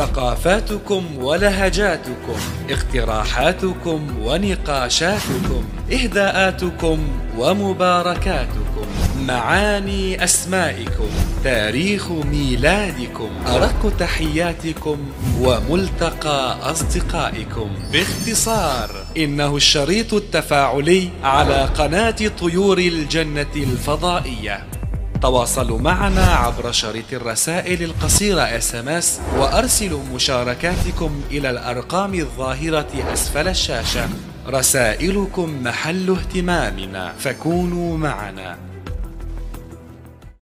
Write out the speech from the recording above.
ثقافاتكم ولهجاتكم، اقتراحاتكم ونقاشاتكم، إهداءاتكم ومباركاتكم، معاني أسمائكم، تاريخ ميلادكم، أرق تحياتكم وملتقى أصدقائكم. باختصار، إنه الشريط التفاعلي على قناة طيور الجنة الفضائية. تواصلوا معنا عبر شريط الرسائل القصيرة SMS، وأرسلوا مشاركاتكم إلى الأرقام الظاهرة أسفل الشاشة. رسائلكم محل اهتمامنا، فكونوا معنا.